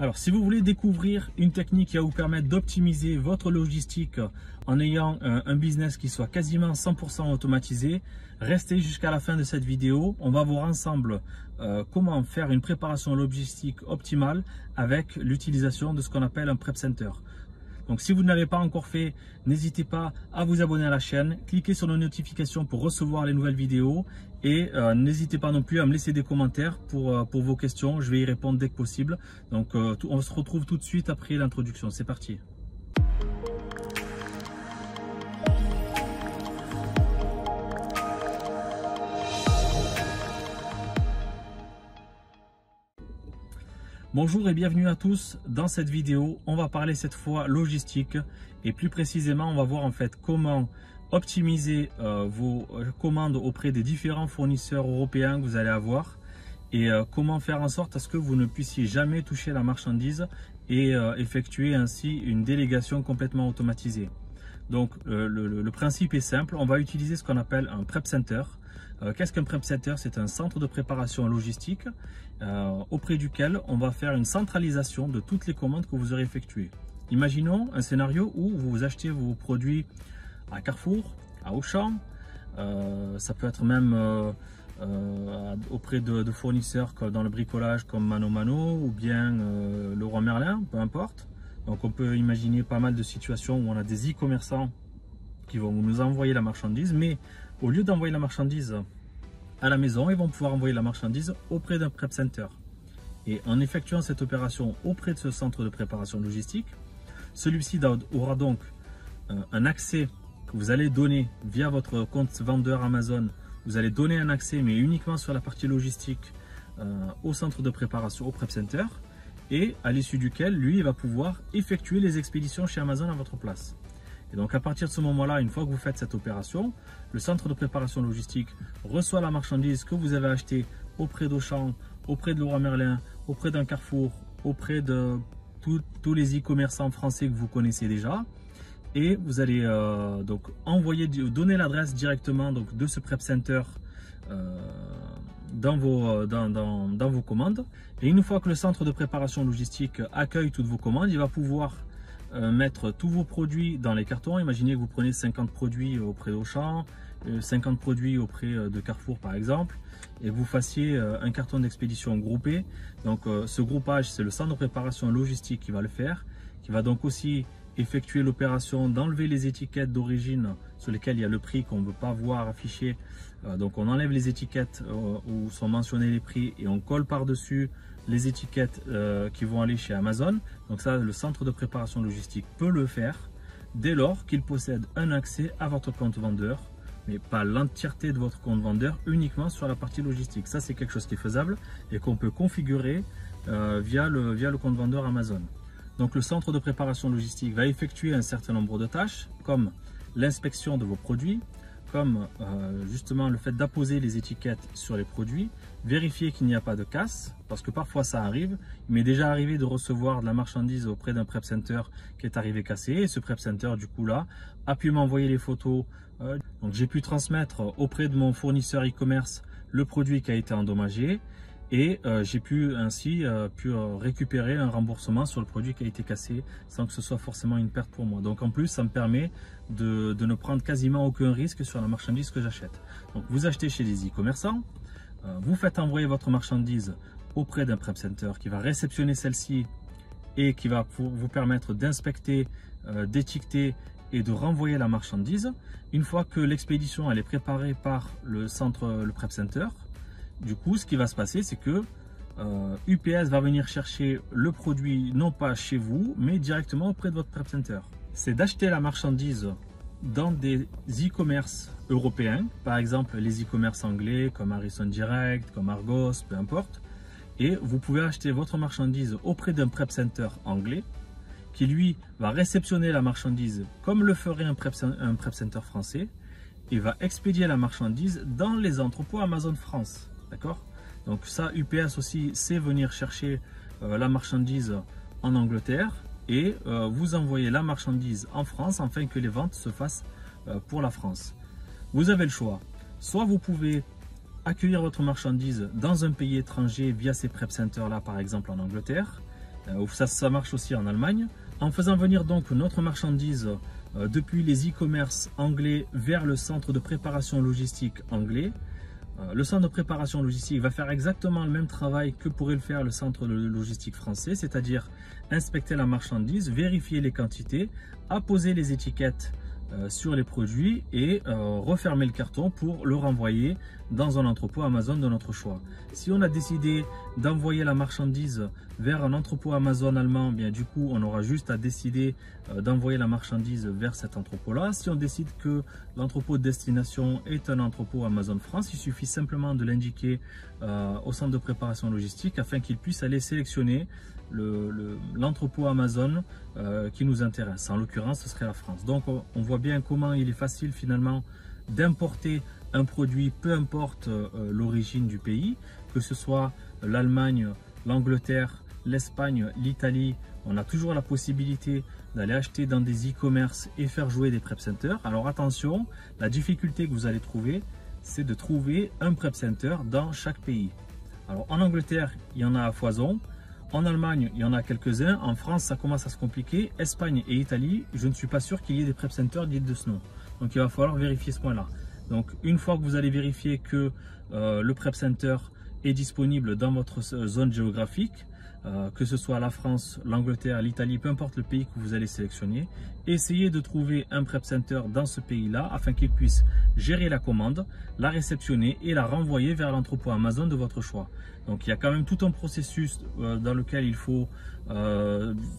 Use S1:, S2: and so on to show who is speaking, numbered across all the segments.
S1: Alors, si vous voulez découvrir une technique qui va vous permettre d'optimiser votre logistique en ayant un business qui soit quasiment 100% automatisé, restez jusqu'à la fin de cette vidéo. On va voir ensemble comment faire une préparation logistique optimale avec l'utilisation de ce qu'on appelle un Prep Center. Donc, si vous ne l'avez pas encore fait, n'hésitez pas à vous abonner à la chaîne, cliquez sur les notifications pour recevoir les nouvelles vidéos et n'hésitez pas non plus à me laisser des commentaires pour vos questions. Je vais y répondre dès que possible. Donc, on se retrouve tout de suite après l'introduction. C'est parti. Bonjour et bienvenue à tous. Dans cette vidéo, on va parler cette fois logistique et plus précisément, on va voir en fait comment optimiser vos commandes auprès des différents fournisseurs européens que vous allez avoir et comment faire en sorte à ce que vous ne puissiez jamais toucher la marchandise et effectuer ainsi une délégation complètement automatisée. Donc le principe est simple, on va utiliser ce qu'on appelle un Prep Center. Qu'est-ce qu'un Prep Center? C'est un centre de préparation logistique auprès duquel on va faire une centralisation de toutes les commandes que vous aurez effectuées. Imaginons un scénario où vous achetez vos produits à Carrefour, à Auchan, ça peut être même auprès de fournisseurs dans le bricolage comme Mano Mano ou bien Leroy Merlin, peu importe. Donc on peut imaginer pas mal de situations où on a des e-commerçants qui vont nous envoyer la marchandise, mais au lieu d'envoyer la marchandise à la maison, ils vont pouvoir envoyer la marchandise auprès d'un Prep Center. Et en effectuant cette opération auprès de ce centre de préparation logistique, celui-ci aura donc un accès que vous allez donner via votre compte vendeur Amazon. Vous allez donner un accès, mais uniquement sur la partie logistique au centre de préparation, au Prep Center, et à l'issue duquel, lui, il va pouvoir effectuer les expéditions chez Amazon à votre place. Et donc à partir de ce moment-là, une fois que vous faites cette opération, le centre de préparation logistique reçoit la marchandise que vous avez achetée auprès d'Auchan, auprès de Leroy Merlin, auprès d'un Carrefour, auprès de tous les e-commerçants français que vous connaissez déjà. Et vous allez donc donner l'adresse directement donc, de ce Prep Center dans vos commandes. Et une fois que le centre de préparation logistique accueille toutes vos commandes, il va pouvoir mettre tous vos produits dans les cartons. Imaginez que vous prenez 50 produits auprès d'Auchan, 50 produits auprès de Carrefour par exemple, et vous fassiez un carton d'expédition groupé. Donc ce groupage, c'est le centre de préparation logistique qui va le faire, qui va donc aussi effectuer l'opération d'enlever les étiquettes d'origine sur lesquelles il y a le prix qu'on ne veut pas voir affiché. Donc on enlève les étiquettes où sont mentionnés les prix et on colle par-dessus les étiquettes qui vont aller chez Amazon. Donc ça, le centre de préparation logistique peut le faire dès lors qu'il possède un accès à votre compte vendeur, mais pas l'entièreté de votre compte vendeur, uniquement sur la partie logistique. Ça, c'est quelque chose qui est faisable et qu'on peut configurer via le compte vendeur Amazon. Donc le centre de préparation logistique va effectuer un certain nombre de tâches, comme l'inspection de vos produits, comme justement le fait d'apposer les étiquettes sur les produits, vérifier qu'il n'y a pas de casse, parce que parfois ça arrive. Il m'est déjà arrivé de recevoir de la marchandise auprès d'un Prep Center qui est arrivé cassé, et ce Prep Center du coup là a pu m'envoyer les photos. Donc j'ai pu transmettre auprès de mon fournisseur e-commerce le produit qui a été endommagé, et j'ai pu ainsi récupérer un remboursement sur le produit qui a été cassé sans que ce soit forcément une perte pour moi. Donc en plus, ça me permet de ne prendre quasiment aucun risque sur la marchandise que j'achète. Donc vous achetez chez des e-commerçants, vous faites envoyer votre marchandise auprès d'un Prep Center qui va réceptionner celle-ci et qui va vous permettre d'inspecter, d'étiqueter et de renvoyer la marchandise. Une fois que l'expédition elle est préparée par le Prep Center, du coup, ce qui va se passer, c'est que UPS va venir chercher le produit non pas chez vous, mais directement auprès de votre Prep Center. C'est d'acheter la marchandise dans des e-commerce européens, par exemple les e-commerce anglais comme Harrison Direct, comme Argos, peu importe. Et vous pouvez acheter votre marchandise auprès d'un Prep Center anglais qui lui va réceptionner la marchandise comme le ferait un Prep Center français et va expédier la marchandise dans les entrepôts Amazon France. D'accord? Donc ça, UPS aussi sait venir chercher la marchandise en Angleterre et vous envoyez la marchandise en France afin que les ventes se fassent pour la France. Vous avez le choix. Soit vous pouvez accueillir votre marchandise dans un pays étranger via ces Prep Centers là, par exemple en Angleterre, Ça marche aussi en Allemagne. En faisant venir donc notre marchandise depuis les e-commerce anglais vers le centre de préparation logistique anglais, le centre de préparation logistique va faire exactement le même travail que pourrait le faire le centre de logistique français, c'est-à-dire inspecter la marchandise, vérifier les quantités, apposer les étiquettes sur les produits et refermer le carton pour le renvoyer dans un entrepôt Amazon de notre choix. Si on a décidé d'envoyer la marchandise vers un entrepôt Amazon allemand, bien du coup on aura juste à décider d'envoyer la marchandise vers cet entrepôt-là. Si on décide que l'entrepôt de destination est un entrepôt Amazon France, il suffit simplement de l'indiquer au centre de préparation logistique afin qu'il puisse aller sélectionner l'entrepôt Amazon qui nous intéresse. En l'occurrence, ce serait la France. Donc on voit bien comment il est facile finalement d'importer un produit, peu importe l'origine du pays, que ce soit l'Allemagne, l'Angleterre, l'Espagne, l'Italie. On a toujours la possibilité d'aller acheter dans des e-commerce et faire jouer des prep centers. Alors attention, la difficulté que vous allez trouver, c'est de trouver un prep center dans chaque pays. Alors en Angleterre, il y en a à foison. En Allemagne, il y en a quelques-uns. En France, ça commence à se compliquer. Espagne et Italie, je ne suis pas sûr qu'il y ait des prep centers dits de ce nom. Donc il va falloir vérifier ce point-là. Donc une fois que vous allez vérifier que le prep center est disponible dans votre zone géographique, que ce soit la France, l'Angleterre, l'Italie, peu importe le pays que vous allez sélectionner, essayez de trouver un prep center dans ce pays-là afin qu'il puisse gérer la commande, la réceptionner et la renvoyer vers l'entrepôt Amazon de votre choix. Donc il y a quand même tout un processus dans lequel il faut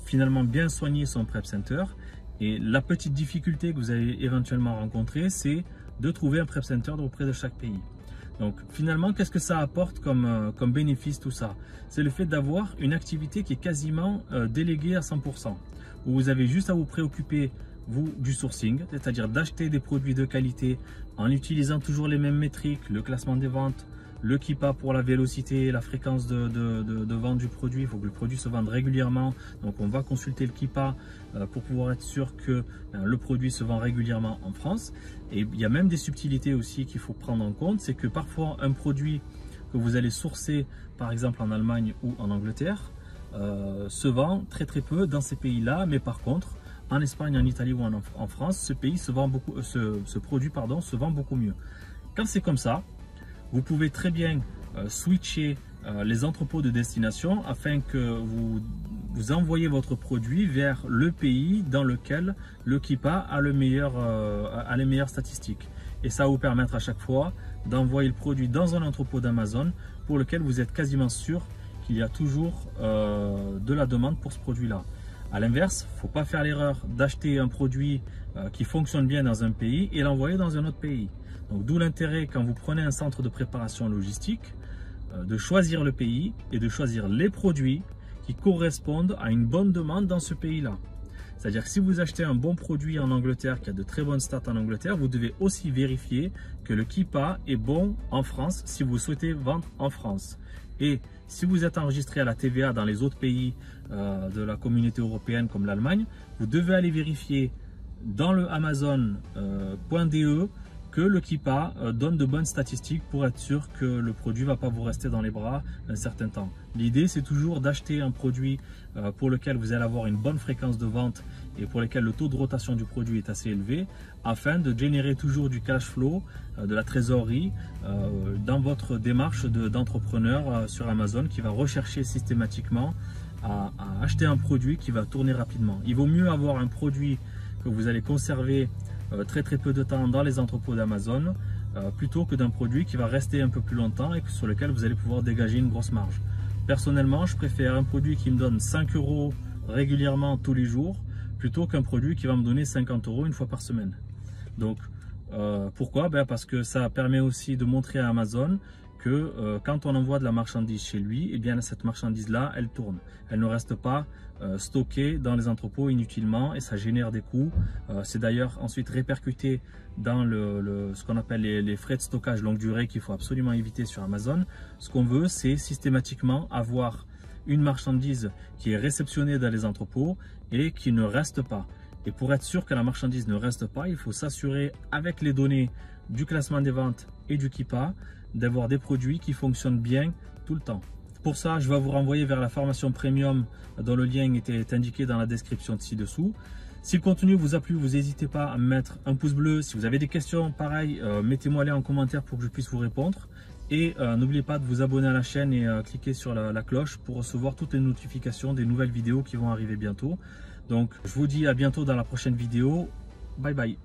S1: finalement bien soigner son prep center. Et la petite difficulté que vous allez éventuellement rencontrer, c'est de trouver un prep center auprès de chaque pays. Donc finalement, qu'est-ce que ça apporte comme bénéfice tout ça? C'est le fait d'avoir une activité qui est quasiment déléguée à 100%, où vous avez juste à vous préoccuper du sourcing, c'est-à-dire d'acheter des produits de qualité en utilisant toujours les mêmes métriques, le classement des ventes, le KIPA pour la vélocité, la fréquence de vente du produit. Il faut que le produit se vende régulièrement. Donc on va consulter le KIPA pour pouvoir être sûr que le produit se vend régulièrement en France. Et il y a même des subtilités aussi qu'il faut prendre en compte. C'est que parfois un produit que vous allez sourcer par exemple en Allemagne ou en Angleterre se vend très peu dans ces pays-là. Mais par contre en Espagne, en Italie ou en France, ce produit se vend beaucoup mieux. Quand c'est comme ça, vous pouvez très bien switcher les entrepôts de destination afin que vous envoyez votre produit vers le pays dans lequel le KIPA a les meilleures statistiques. Et ça va vous permettre à chaque fois d'envoyer le produit dans un entrepôt d'Amazon pour lequel vous êtes quasiment sûr qu'il y a toujours de la demande pour ce produit-là. A l'inverse, il ne faut pas faire l'erreur d'acheter un produit qui fonctionne bien dans un pays et l'envoyer dans un autre pays. Donc d'où l'intérêt quand vous prenez un centre de préparation logistique de choisir le pays et de choisir les produits qui correspondent à une bonne demande dans ce pays-là. C'est-à-dire que si vous achetez un bon produit en Angleterre qui a de très bonnes stats en Angleterre, vous devez aussi vérifier que le KIPA est bon en France si vous souhaitez vendre en France. Et si vous êtes enregistré à la TVA dans les autres pays de la communauté européenne comme l'Allemagne, vous devez aller vérifier dans le Amazon.de que le KIPA donne de bonnes statistiques pour être sûr que le produit ne va pas vous rester dans les bras un certain temps. L'idée, c'est toujours d'acheter un produit pour lequel vous allez avoir une bonne fréquence de vente et pour lequel le taux de rotation du produit est assez élevé, afin de générer toujours du cash flow, de la trésorerie dans votre démarche d'entrepreneur sur Amazon qui va rechercher systématiquement à acheter un produit qui va tourner rapidement. Il vaut mieux avoir un produit que vous allez conserver très peu de temps dans les entrepôts d'Amazon plutôt que d'un produit qui va rester un peu plus longtemps et sur lequel vous allez pouvoir dégager une grosse marge. Personnellement, je préfère un produit qui me donne 5 € régulièrement tous les jours plutôt qu'un produit qui va me donner 50 € une fois par semaine. Donc pourquoi? Parce que ça permet aussi de montrer à Amazon que quand on envoie de la marchandise chez lui, eh bien cette marchandise-là, elle tourne. Elle ne reste pas stockée dans les entrepôts inutilement et ça génère des coûts. C'est d'ailleurs ensuite répercuté dans ce qu'on appelle les frais de stockage longue durée qu'il faut absolument éviter sur Amazon. Ce qu'on veut, c'est systématiquement avoir une marchandise qui est réceptionnée dans les entrepôts et qui ne reste pas. Et pour être sûr que la marchandise ne reste pas, il faut s'assurer avec les données du classement des ventes et du KIPA d'avoir des produits qui fonctionnent bien tout le temps. Pour ça, je vais vous renvoyer vers la formation premium dont le lien était indiqué dans la description ci-dessous. Si le contenu vous a plu, vous n'hésitez pas à mettre un pouce bleu. Si vous avez des questions, pareil, mettez-moi les en commentaire pour que je puisse vous répondre. Et n'oubliez pas de vous abonner à la chaîne et cliquer sur la cloche pour recevoir toutes les notifications des nouvelles vidéos qui vont arriver bientôt. Donc, je vous dis à bientôt dans la prochaine vidéo. Bye bye.